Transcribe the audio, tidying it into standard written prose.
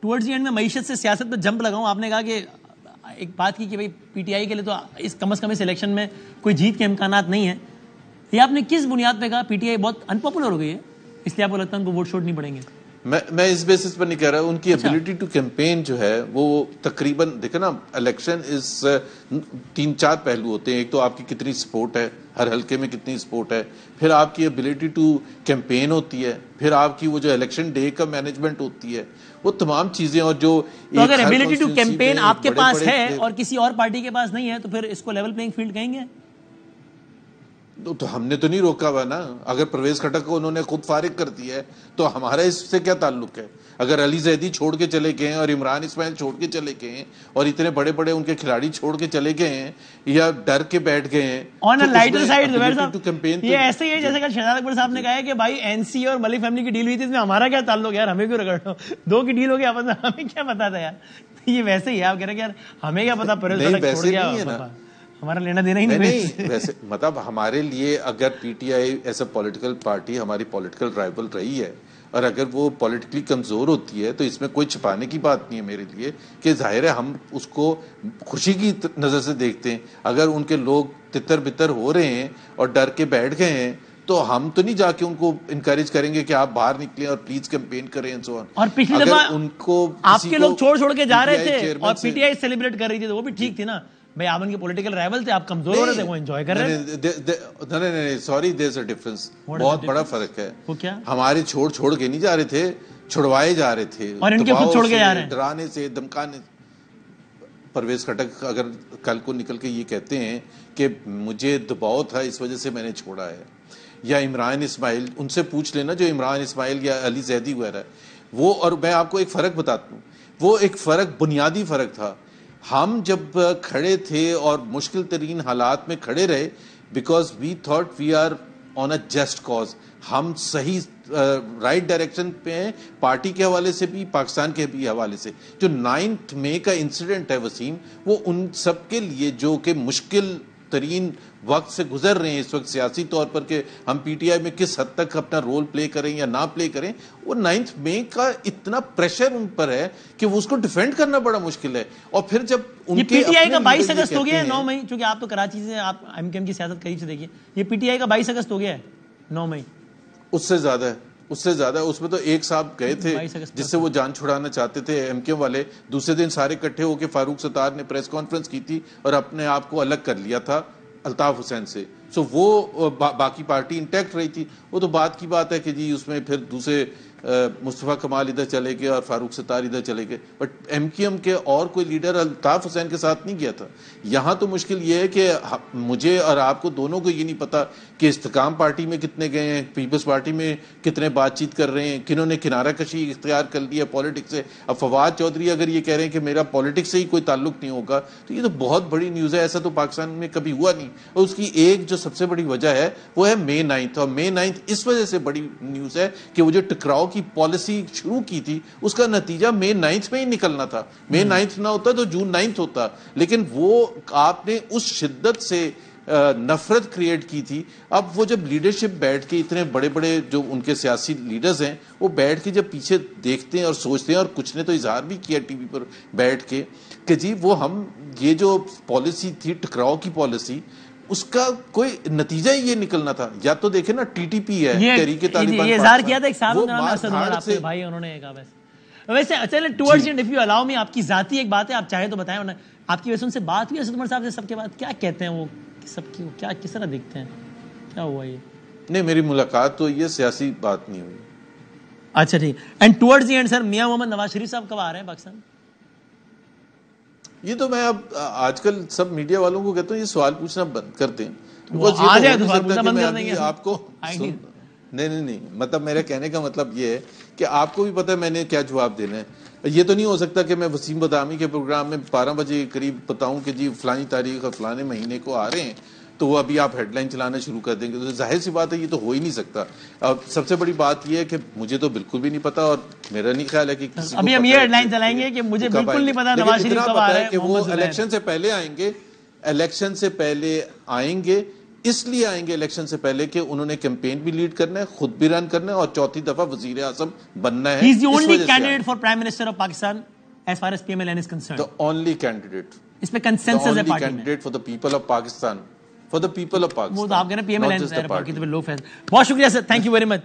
Towards the end میں معیشت سے سیاست پہ جمپ لگاؤں. آپ نے کہا کہ ایک بات کی کہ بھائی پی ٹی آئی کے لیے تو اس کم از کم اس الیکشن میں کوئی جیت کے امکانات نہیں ہیں. یہ آپ نے کس بنیاد پہ کہا؟ پی ٹی آئی بہت ان پاپولر ہو گئی ہے اس لیے آپ کو لگتا ہے ان کو ووٹ شوٹ نہیں پڑیں گے؟ میں اس بیسس پر نہیں کہہ رہا. ان کی ابیلٹی ٹو کیمپین جو ہے وہ تقریباً دیکھیں نا, الیکشن از 3-4 پہلو ہوتے ہیں. ایک تو آپ کی کتنی سپورٹ ہے, ہر حلقے میں کتنی سپورٹ ہے, پھر آپ کی ابیلٹی ٹو کیمپین ہوتی ہے, پھر آپ کی وہ جو الیکشن ڈے کا مینجمنٹ ہوتی ہے, وہ تمام چیزیں. اور جو تو اگر ابیلٹی ٹو کیمپین آپ کے پاس ہے اور کسی اور پارٹی کے پاس نہیں ہے تو پھر اس کو لیول پلینگ فیلڈ کہیں گے؟ تو ہم نے تو نہیں روکا ہوا نا. اگر پرویز خٹک کو انہوں نے خود فارغ کر دیا ہے تو ہمارا اس سے کیا تعلق ہے؟ اگر علی زیدی چھوڑ کے چلے گئے ہیں اور عمران اسماعیل چھوڑ کے چلے گئے ہیں اور اتنے بڑے بڑے ان کے کھلاڑی چھوڑ کے چلے گئے ہیں یا ڈر کے بیٹھ گئے ہیں, آن اے لائٹر سائڈ زبیر صاحب یہ ایسے ہی ہے جیسے کہ شہزاد اکبر صاحب نے کہا ہے کہ بھائی این سی اور ملک فیملی کی ڈیل ہوئی تھی, اس میں ہمارا کیا تعلق ہے یار, ہمیں کیوں رگڑ رہے ہو؟ 2 کی ڈیل ہو گئی آپس میں, ہمیں کیا پتا تھا یار. یہ ویسے ہی ہے, آپ کہہ رہے ہیں یار ہمیں کیا پتا, پرویز خٹک چھوڑ گیا, ہمارا لینا دینا ہی نہیں. ویسے مطلب ہمارے لیے اگر P T I as a political party ہماری پولیٹیکل رائول رہی ہے اور اگر وہ پولیٹیکلی کمزور ہوتی ہے تو اس میں کوئی چھپانے کی بات نہیں ہے میرے لیے, کہ ظاہر ہے ہم اس کو خوشی کی نظر سے دیکھتے ہیں. اگر ان کے لوگ تتر بتر ہو رہے ہیں اور ڈر کے بیٹھ گئے ہیں تو ہم تو نہیں جا کے ان کو انکریج کریں گے کہ آپ باہر نکلیں اور پلیز کیمپین کریں. اور پچھلی دفعہ ان کو آپ کے لوگ چھوڑ کے جا رہے تھے اور پی ٹی آئی سیلیبریٹ کر رہی تھی تو وہ بھی ٹھیک تھی نا بھائی, آپ ان کے پولیٹیکل رائول تھے, آپ کمزور ہو رہے تھے, وہ انجوائے کر رہے تھے. نہیں sorry, there is a difference, بہت بڑا فرق ہے. وہ کیا؟ ہمارے چھوڑ کے نہیں جا رہے تھے, چھڑوائے جا رہے تھے, اور ان کے خود چھوڑ کے جا رہے ہیں, ڈرانے سے, دمکانے. پرویز خٹک اگر کل کو نکل کے یہ کہتے ہیں کہ مجھے دباؤ تھا اس وجہ سے میں نے چھوڑا ہے, یا عمران اسماعیل, ان سے پوچھ لینا جو عمران اسماعیل یا علی زیدی وغیرہ وہ. اور میں آپ کو ایک فرق بتاتا ہوں, وہ ایک فرق بنیادی فرق تھا. ہم جب کھڑے تھے اور مشکل ترین حالات میں کھڑے رہے because we thought we are on a just cause, ہم صحیح رائٹ ڈائریکشن پہ ہیں پارٹی کے حوالے سے بھی, پاکستان کے بھی حوالے سے. جو 9 مئی کا انسیڈنٹ ہے وسیم, وہ ان سب کے لیے جو کہ مشکل ترین وقت سے گزر رہے ہیں اس وقت سیاسی طور پر, کہ ہم پی ٹی آئی میں کس حد تک اپنا رول پلے کریں یا نہ پلے کریں, وہ 9 مئی کا اتنا پریشر ان پر ہے کہ وہ اس کو ڈیفینڈ کرنا بڑا مشکل ہے. اور پھر جب ان کے پی ٹی آئی کا 22 اگست ہو گیا ہے 9 مئی, چونکہ آپ تو کراچی سے, آپ ایم کیو ایم کی سیاست قریب سے دیکھیے, یہ پی ٹی آئی کا 22 اگست ہو گیا ہے 9 مئی. اس سے زیادہ ہے, اس سے زیادہ. اس میں تو ایک صاحب گئے تھے جس سے وہ جان چھڑانا چاہتے تھے ایم کیو والے, دوسرے دن سارے اکٹھے ہو کے فاروق ستار نے پریس کانفرنس کی تھی اور اپنے آپ کو الگ کر لیا تھا الطاف حسین سے. سو وہ باقی پارٹی انٹیکٹ رہی تھی. وہ تو بات کی بات ہے کہ جی اس میں پھر دوسرے مصطفیٰ کمال ادھر چلے گئے اور فاروق ستار ادھر چلے گئے, بٹ ایم کیو ایم کے اور کوئی لیڈر الطاف حسین کے ساتھ نہیں گیا تھا. یہاں تو مشکل یہ ہے کہ مجھے اور آپ کو دونوں کو یہ نہیں پتا کہ استحکام پارٹی میں کتنے گئے ہیں, پیپلز پارٹی میں کتنے بات چیت کر رہے ہیں, کنہوں نے کنارہ کشی اختیار کر لیا پالیٹکس سے. اب فواد چودھری اگر یہ کہہ رہے ہیں کہ میرا پالیٹکس سے ہی کوئی تعلق نہیں ہوگا تو یہ تو بہت بڑی نیوز ہے. ایسا تو پاکستان میں کبھی ہوا نہیں. اور اس کی ایک جو سب سے بڑی وجہ ہے وہ ہے May 9th, اور May 9th اس وجہ سے بڑی نیوز ہے کہ وہ جو ٹکراؤ کی پالیسی شروع کی تھی اس کا نتیجہ May 9th میں ہی نکلنا تھا. May 9th نہ ہوتا تو June 9th ہوتا, لیکن وہ آپ نے اس شدت سے نفرت کریٹ کی تھی. اب وہ جب لیڈرشپ بیٹھ کے, اتنے بڑے بڑے جو ان کے سیاسی لیڈرز ہیں, وہ بیٹھ کے جب پیچھے دیکھتے ہیں اور سوچتے ہیں, اور کچھ نے تو اظہار بھی کیا ٹی وی پر بیٹھ کے کہ جی وہ ہم یہ جو پالیسی تھی ٹکراؤ کی پالیسی, اس کا کوئی نتیجہ ہی یہ نکلنا تھا. یا تو دیکھیں نا ٹی ٹی پی ہے, تحریک طالبان, یہ اظہار کیا تھا ایک صاحب نے اسد عمر آپ کے بھائی, انہوں نے کہا ویسے چلیں towards end, if you allow me, آپ کی ذاتی ایک بات ہے, آپ چاہے تو بتائیں. آپ کی ویسے ان سے بات ہوئی اسد عمر صاحب سے سب کے بعد, کیا کہتے ہیں وہ, سب کی کیا کس طرح دیکھتے ہیں, کیا ہوا یہ؟ نہیں میری ملاقات تو یہ سیاسی بات نہیں ہوئی. اچھا ٹھیک. اینڈ ٹورڈز دی اینڈ سر, میاں محمد نواز شریف صاحب کب آ رہے ہیں پاکستان؟ یہ تو میں اب آج کل سب میڈیا والوں کو کہتا ہوں یہ سوال پوچھنا بند کر دیں. آپ کو نہیں, مطلب میرے کہنے کا مطلب یہ ہے کہ آپ کو بھی پتا ہے میں نے کیا جواب دینا ہے. یہ تو نہیں ہو سکتا کہ میں وسیم بدامی کے پروگرام میں 12 بجے قریب بتاؤں کہ جی فلانی تاریخ اور فلانے مہینے کو آ رہے ہیں, تو وہ ابھی آپ ہیڈ لائن چلانا شروع کر دیں گے. تو ظاہر سی بات ہے یہ تو ہو ہی نہیں سکتا. اب سب سے بڑی بات یہ ہے کہ مجھے تو بالکل بھی نہیں پتا, اور میرا نہیں خیال ہے کہ کسی ابھی ہم یہ ہیڈ لائن چلائیں گے کہ مجھے بالکل نہیں پتا نواز شریف کب آ رہے ہیں. کہ وہ الیکشن سے پہلے آئیں گے, الیکشن سے پہلے آئیں گے, اس لیے آئیں گے الیکشن سے پہلے کہ انہوں نے کیمپین بھی لیڈ کرنا ہے, خود بھی رن کرنا ہے, اور چوتھی دفعہ وزیر اعظم بننا ہے. He is the only candidate for Prime Minister of Pakistan as far as PMLN is concerned. The only candidate. اس میں consensus ہے پارٹی میں. The only پارٹی میں. candidate for the people of Pakistan. For the people of Pakistan. وہ تو آپ کہہ رہے ہیں PMLN not just the party. لوگ فیصلہ. بہت شکریہ سر, تھینک یو ویری مچ.